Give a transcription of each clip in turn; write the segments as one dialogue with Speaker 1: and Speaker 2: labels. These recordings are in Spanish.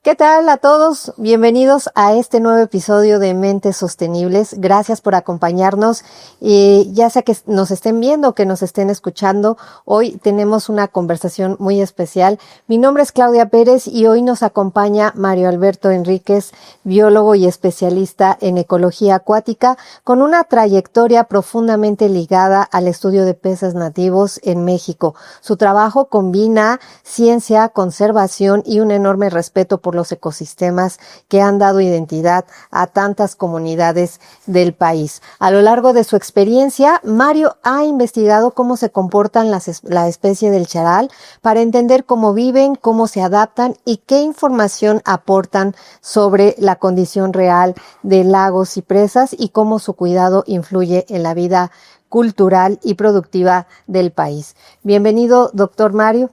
Speaker 1: ¿Qué tal a todos? Bienvenidos a este nuevo episodio de Mentes Sostenibles. Gracias por acompañarnos. Ya sea que nos estén viendo o que nos estén escuchando, hoy tenemos una conversación muy especial. Mi nombre es Claudia Pérez y hoy nos acompaña Mario Alberto Enríquez, biólogo y especialista en ecología acuática, con una trayectoria profundamente ligada al estudio de peces nativos en México. Su trabajo combina ciencia, conservación y un enorme respeto por los ecosistemas que han dado identidad a tantas comunidades del país. A lo largo de su experiencia, Mario ha investigado cómo se comportan la especie del charal para entender cómo viven, cómo se adaptan y qué información aportan sobre la condición real de lagos y presas y cómo su cuidado influye en la vida cultural y productiva del país. Bienvenido, doctor Mario.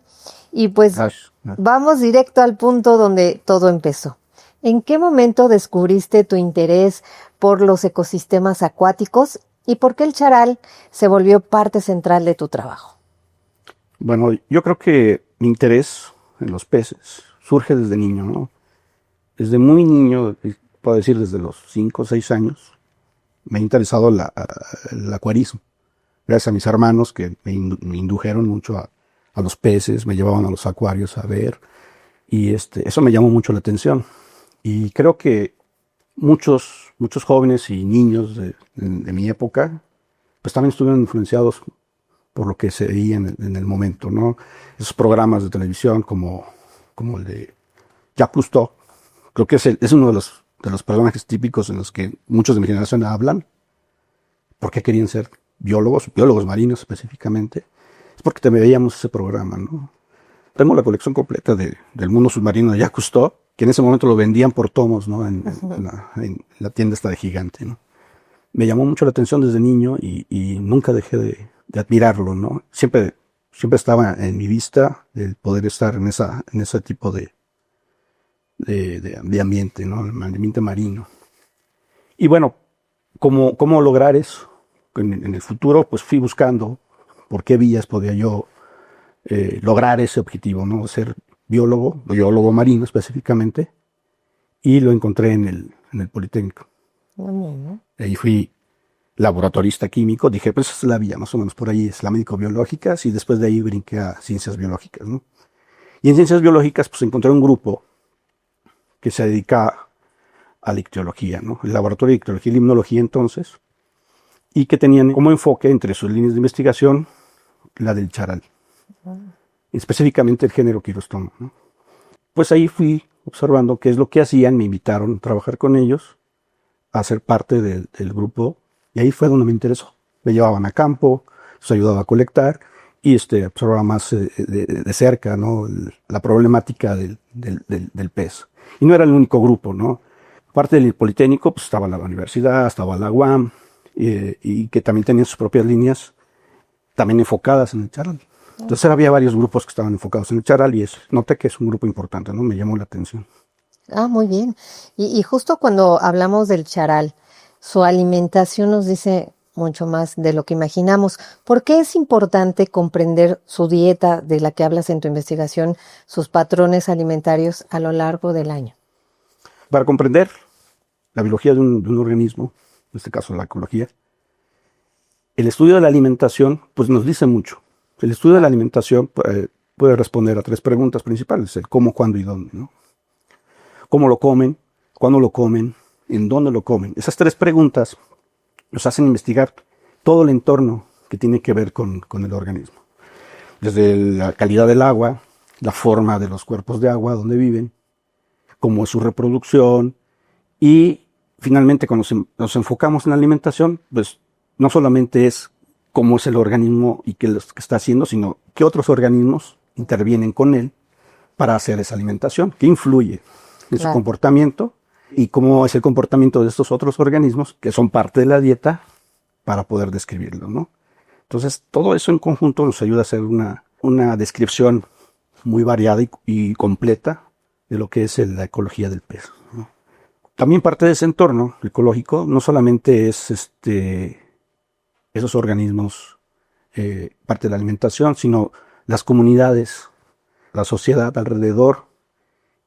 Speaker 1: Y pues vamos directo al punto donde todo empezó. ¿En qué momento descubriste tu interés por los ecosistemas acuáticos y por qué el charal se volvió parte central de tu trabajo?
Speaker 2: Bueno, yo creo que mi interés en los peces surge desde niño, ¿no? Desde muy niño, puedo decir desde los 5 o 6 años, me ha interesado el acuarismo. Gracias a mis hermanos que me indujeron mucho a los peces, me llevaban a los acuarios a ver, y eso me llamó mucho la atención. Y creo que muchos jóvenes y niños de mi época, pues también estuvieron influenciados por lo que se veía en el momento, ¿no? Esos programas de televisión como el de Jacques Cousteau, creo que es uno de los personajes típicos en los que muchos de mi generación hablan, porque querían ser biólogos marinos específicamente. Es porque te veíamos ese programa, ¿no? Tengo la colección completa del mundo submarino de Jacques Cousteau, que en ese momento lo vendían por tomos, ¿no? En la tienda esta de Gigante, ¿no? Me llamó mucho la atención desde niño y nunca dejé de admirarlo, ¿no? Siempre estaba en mi vista el poder estar en ese tipo de ambiente, ¿no? El ambiente marino. Y bueno, ¿cómo lograr eso? En el futuro, pues fui buscando por qué vías podía yo lograr ese objetivo, ¿no? Ser biólogo marino específicamente, y lo encontré en el Politécnico.
Speaker 1: ¿No?
Speaker 2: Ahí fui laboratorista químico, dije, pues esa es la vía, más o menos por ahí es la médico-biológicas, y después de ahí brinqué a ciencias biológicas, ¿no? Y en ciencias biológicas, pues encontré un grupo que se dedica a la ictiología, ¿no? El laboratorio de ictiología y limnología entonces, y que tenían como enfoque entre sus líneas de investigación la del charal, específicamente el género Quirostoma, ¿no? Pues ahí fui observando qué es lo que hacían, me invitaron a trabajar con ellos, a ser parte del grupo, y ahí fue donde me interesó. Me llevaban a campo, los ayudaba a colectar, y observaba más de cerca, ¿no? La problemática del pez. Y no era el único grupo, ¿no? Parte del Politécnico, pues estaba la universidad, estaba la UAM, y que también tenían sus propias líneas, también enfocadas en el charal. Entonces había varios grupos que estaban enfocados en el charal, y noté que es un grupo importante, ¿no? Me llamó la atención.
Speaker 1: Ah, muy bien. Y justo cuando hablamos del charal, su alimentación nos dice mucho más de lo que imaginamos. ¿Por qué es importante comprender su dieta, de la que hablas en tu investigación, sus patrones alimentarios a lo largo del año?
Speaker 2: Para comprender la biología de un organismo, en este caso la ecología, el estudio de la alimentación pues nos dice mucho. El estudio de la alimentación puede responder a 3 preguntas principales: el cómo, cuándo y dónde, ¿no? ¿Cómo lo comen? ¿Cuándo lo comen? ¿En dónde lo comen? Esas 3 preguntas nos hacen investigar todo el entorno que tiene que ver con el organismo. Desde la calidad del agua, la forma de los cuerpos de agua donde viven, cómo es su reproducción, y finalmente cuando nos enfocamos en la alimentación, pues no solamente es cómo es el organismo y qué es lo que está haciendo, sino qué otros organismos intervienen con él para hacer esa alimentación, qué influye en su comportamiento y cómo es el comportamiento de estos otros organismos que son parte de la dieta para poder describirlo, ¿no? Entonces, todo eso en conjunto nos ayuda a hacer una descripción muy variada y completa de lo que es la ecología del pez, ¿no? También parte de ese entorno ecológico no solamente es esos organismos, parte de la alimentación, sino las comunidades, la sociedad alrededor,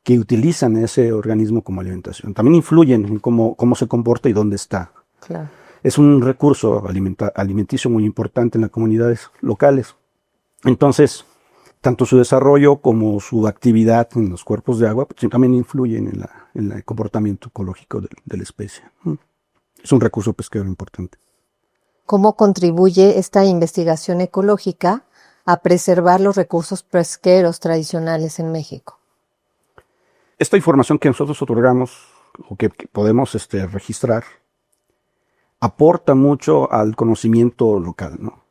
Speaker 2: que utilizan ese organismo como alimentación. También influyen en cómo se comporta y dónde está.
Speaker 1: Claro.
Speaker 2: Es un recurso alimenticio muy importante en las comunidades locales. Entonces, tanto su desarrollo como su actividad en los cuerpos de agua pues, también influyen en el comportamiento ecológico de la especie. Es un recurso pesquero importante.
Speaker 1: ¿Cómo contribuye esta investigación ecológica a preservar los recursos pesqueros tradicionales en México?
Speaker 2: Esta información que nosotros otorgamos o que podemos registrar aporta mucho al conocimiento local, ¿no?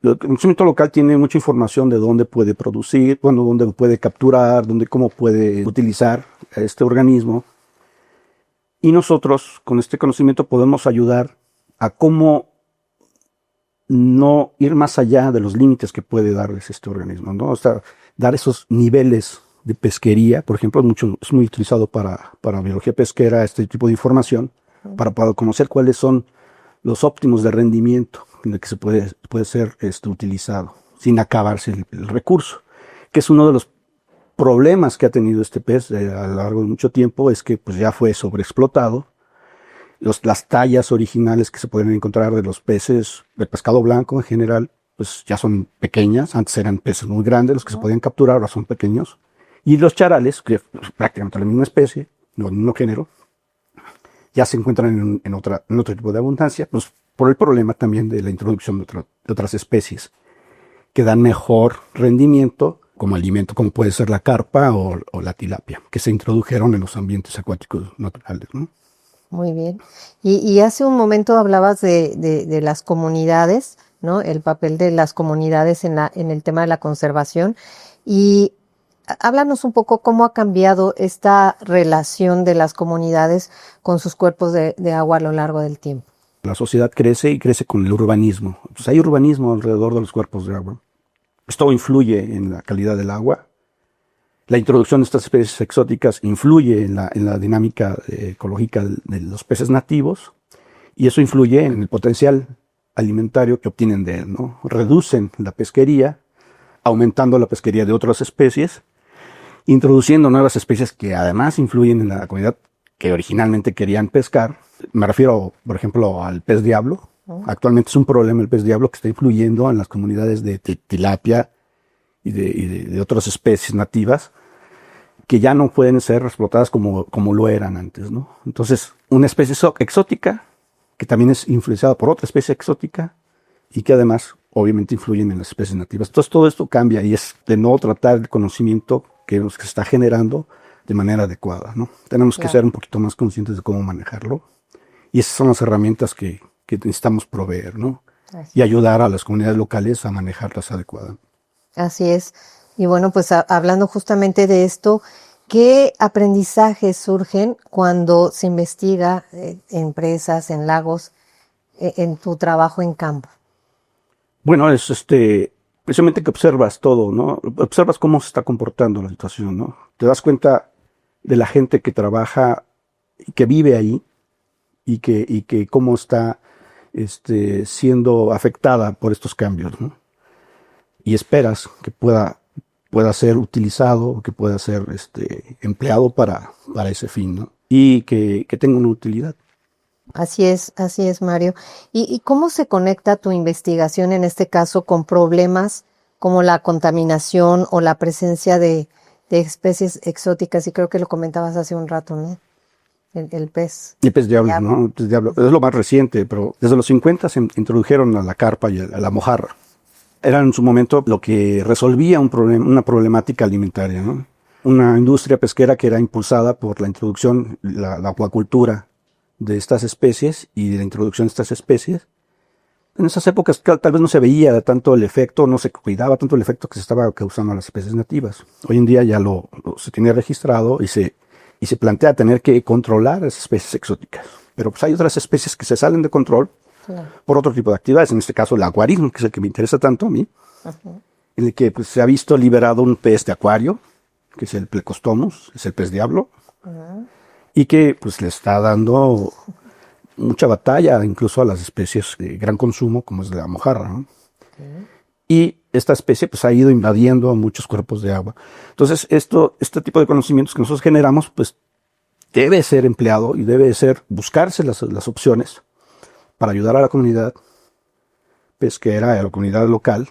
Speaker 2: El conocimiento local tiene mucha información de dónde puede producir, dónde puede capturar, cómo puede utilizar este organismo. Y nosotros, con este conocimiento, podemos ayudar a cómo no ir más allá de los límites que puede darles este organismo, ¿no? O sea, dar esos niveles de pesquería, por ejemplo, es muy utilizado para biología pesquera, este tipo de información, para conocer cuáles son los óptimos de rendimiento en el que se puede ser utilizado, sin acabarse el recurso, que es uno de los problemas que ha tenido este pez a lo largo de mucho tiempo, es que pues, ya fue sobreexplotado. Las tallas originales que se pueden encontrar de los peces, del pescado blanco en general, pues ya son pequeñas. Antes eran peces muy grandes los que se podían capturar, ahora son pequeños. Y los charales, que es prácticamente la misma especie, no el mismo género, ya se encuentran en otro tipo de abundancia, pues por el problema también de la introducción de otras especies que dan mejor rendimiento como alimento, como puede ser la carpa o la tilapia, que se introdujeron en los ambientes acuáticos naturales, ¿no?
Speaker 1: Muy bien. Y hace un momento hablabas de las comunidades, ¿no? El papel de las comunidades en el tema de la conservación. Y háblanos un poco cómo ha cambiado esta relación de las comunidades con sus cuerpos de agua a lo largo del tiempo.
Speaker 2: La sociedad crece y crece con el urbanismo. Entonces hay urbanismo alrededor de los cuerpos de agua. Esto influye en la calidad del agua. La introducción de estas especies exóticas influye en la dinámica ecológica de los peces nativos y eso influye en el potencial alimentario que obtienen de él, ¿no? Reducen la pesquería, aumentando la pesquería de otras especies, introduciendo nuevas especies que además influyen en la comunidad que originalmente querían pescar. Me refiero, por ejemplo, al pez diablo. Actualmente es un problema el pez diablo que está influyendo en las comunidades de tilapia y de otras especies nativas que ya no pueden ser explotadas como lo eran antes, ¿no? Entonces, una especie exótica que también es influenciada por otra especie exótica y que además obviamente influyen en las especies nativas. Entonces todo esto cambia y es de nuevo tratar el conocimiento que se está generando de manera adecuada, ¿no? Tenemos que ser un poquito más conscientes de cómo manejarlo y esas son las herramientas que necesitamos proveer, ¿no? Y ayudar a las comunidades locales a manejarlas adecuadamente.
Speaker 1: Así es. Y bueno, pues hablando justamente de esto, ¿qué aprendizajes surgen cuando se investiga en presas, en lagos, en tu trabajo en campo?
Speaker 2: Bueno, es precisamente que observas todo, ¿no? Observas cómo se está comportando la situación, ¿no? Te das cuenta de la gente que trabaja y que vive ahí y que cómo está siendo afectada por estos cambios, ¿no? Y esperas que pueda ser utilizado, que pueda ser empleado para ese fin, ¿no? Y que tenga una utilidad.
Speaker 1: Así es, Mario. ¿Y cómo se conecta tu investigación en este caso con problemas como la contaminación o la presencia de especies exóticas? Y creo que lo comentabas hace un rato, ¿no? El pez.
Speaker 2: El pez diablo, ¿no? El pez diablo. Es lo más reciente, pero desde los 50 se introdujeron a la carpa y a la mojarra. Era en su momento lo que resolvía una problemática alimentaria, ¿no? Una industria pesquera que era impulsada por la introducción, la acuacultura de estas especies y de la introducción de estas especies. En esas épocas tal vez no se veía tanto el efecto, no se cuidaba tanto el efecto que se estaba causando a las especies nativas. Hoy en día ya se tiene registrado y se plantea tener que controlar esas especies exóticas. Pero pues hay otras especies que se salen de control por otro tipo de actividades, en este caso el acuarismo, que es el que me interesa tanto a mí, en el que pues, se ha visto liberado un pez de acuario, que es el Plecostomus, es el pez diablo, y que pues le está dando mucha batalla incluso a las especies de gran consumo, como es la mojarra, ¿no? y esta especie pues ha ido invadiendo muchos cuerpos de agua. Entonces este tipo de conocimientos que nosotros generamos pues debe ser empleado y debe ser buscarse las opciones para ayudar a la comunidad pesquera, a la comunidad local,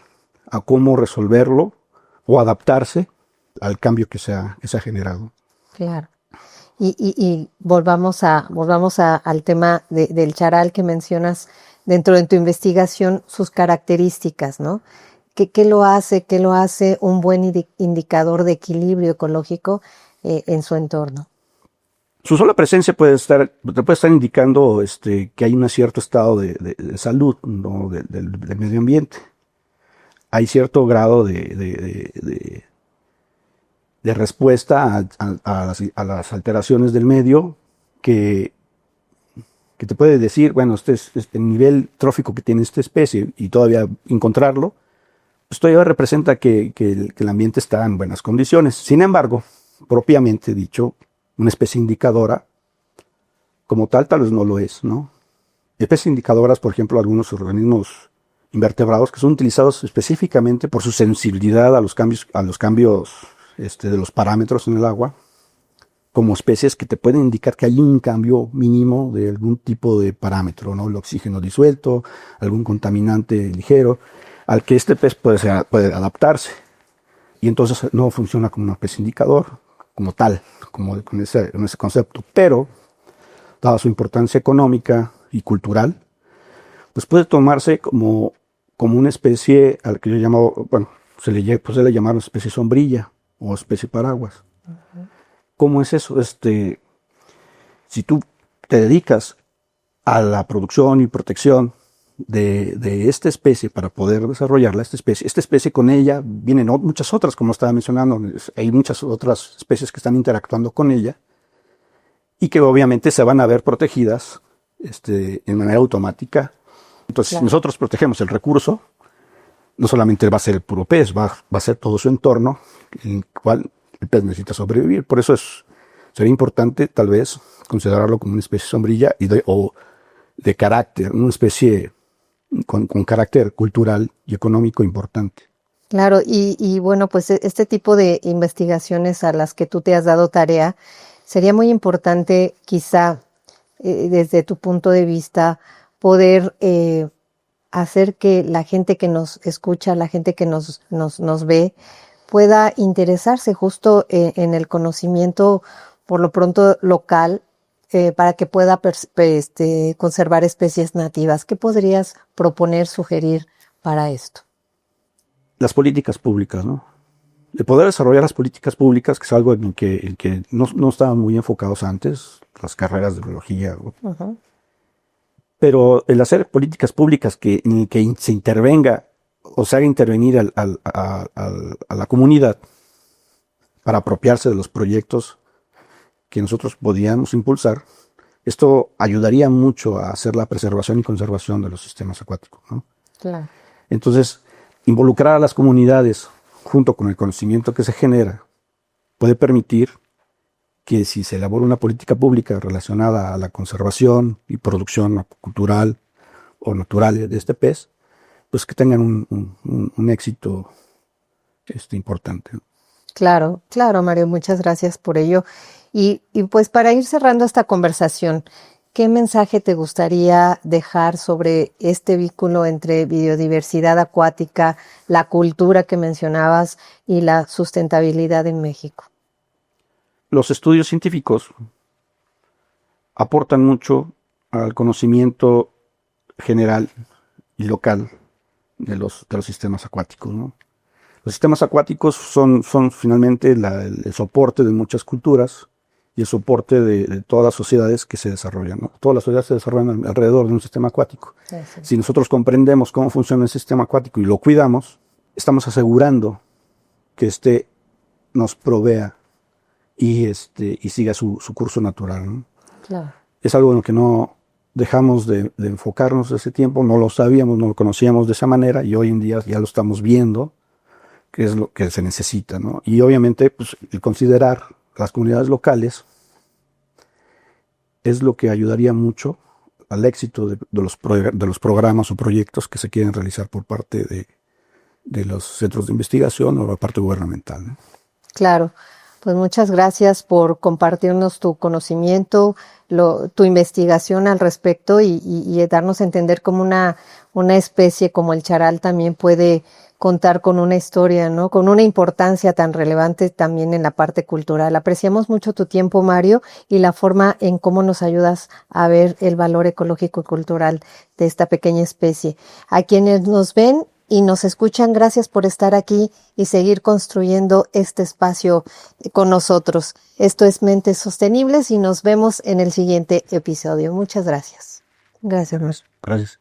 Speaker 2: a cómo resolverlo o adaptarse al cambio que se ha generado.
Speaker 1: Claro. Y al tema del charal que mencionas dentro de tu investigación, sus características, ¿no? ¿Qué lo hace un buen indicador de equilibrio ecológico en su entorno?
Speaker 2: Su sola presencia te puede estar indicando que hay un cierto estado de salud, ¿no? del medio ambiente. Hay cierto grado de respuesta a las alteraciones del medio que te puede decir, bueno, este nivel trófico que tiene esta especie y todavía encontrarlo, pues todavía representa que el ambiente está en buenas condiciones. Sin embargo, propiamente dicho, una especie indicadora como tal vez no lo es, ¿no? Especies indicadoras, por ejemplo, algunos organismos invertebrados que son utilizados específicamente por su sensibilidad a los cambios de los parámetros en el agua, como especies que te pueden indicar que hay un cambio mínimo de algún tipo de parámetro, ¿no? El oxígeno disuelto, algún contaminante ligero, al que este pez puede adaptarse. Y entonces no funciona como una especie indicador, como tal, como con ese concepto. Pero, dada su importancia económica y cultural, pues puede tomarse como una especie a la que yo llamo, bueno, se le llama una especie sombrilla o especie paraguas. Uh-huh. ¿Cómo es eso? Si tú te dedicas a la producción y protección de esta especie para poder desarrollarla, esta especie con ella vienen muchas otras, como estaba mencionando, hay muchas otras especies que están interactuando con ella y que obviamente se van a ver protegidas en manera automática. Entonces, claro, si nosotros protegemos el recurso, no solamente va a ser el puro pez, va a ser todo su entorno, en el cual el pez necesita sobrevivir. Por eso sería importante, tal vez, considerarlo como una especie sombrilla o de carácter, una especie con carácter cultural y económico importante.
Speaker 1: Claro, y bueno, pues este tipo de investigaciones a las que tú te has dado tarea, sería muy importante, quizá, desde tu punto de vista, poder hacer que la gente que nos escucha, la gente que nos ve, pueda interesarse justo en el conocimiento, por lo pronto local, para que pueda conservar especies nativas. ¿Qué podrías proponer, sugerir para esto?
Speaker 2: Las políticas públicas, ¿no? El poder desarrollar las políticas públicas, que es algo en que no estaban muy enfocados antes, las carreras de biología. Uh-huh. Pero el hacer políticas públicas en el que se intervenga o se haga intervenir a la comunidad para apropiarse de los proyectos que nosotros podíamos impulsar, esto ayudaría mucho a hacer la preservación y conservación de los sistemas acuáticos, ¿no?
Speaker 1: Claro.
Speaker 2: Entonces, involucrar a las comunidades junto con el conocimiento que se genera puede permitir que si se elabora una política pública relacionada a la conservación y producción cultural o natural de este pez, pues que tengan un éxito importante.
Speaker 1: Claro, Mario, muchas gracias por ello. Y pues para ir cerrando esta conversación, ¿qué mensaje te gustaría dejar sobre este vínculo entre biodiversidad acuática, la cultura que mencionabas y la sustentabilidad en México?
Speaker 2: Los estudios científicos aportan mucho al conocimiento general y local de los sistemas acuáticos, ¿no? Los sistemas acuáticos son finalmente el soporte de muchas culturas y el soporte de todas las sociedades que se desarrollan, ¿no? Todas las sociedades se desarrollan alrededor de un sistema acuático. Sí. Si nosotros comprendemos cómo funciona el sistema acuático y lo cuidamos, estamos asegurando que nos provea y siga su curso natural, ¿no? Claro. Es algo en lo que no dejamos de enfocarnos ese tiempo, no lo sabíamos, no lo conocíamos de esa manera y hoy en día ya lo estamos viendo, que es lo que se necesita, ¿no? Y obviamente, pues, el considerar las comunidades locales es lo que ayudaría mucho al éxito de los programas o proyectos que se quieren realizar por parte de los centros de investigación o la parte gubernamental, ¿no?
Speaker 1: Claro, pues muchas gracias por compartirnos tu conocimiento, tu investigación al respecto y darnos a entender cómo una especie como el charal también puede contar con una historia, ¿no? Con una importancia tan relevante también en la parte cultural. Apreciamos mucho tu tiempo, Mario, y la forma en cómo nos ayudas a ver el valor ecológico y cultural de esta pequeña especie. A quienes nos ven y nos escuchan, gracias por estar aquí y seguir construyendo este espacio con nosotros. Esto es Mentes Sostenibles y nos vemos en el siguiente episodio. Muchas gracias. Gracias, Mario.
Speaker 2: Gracias.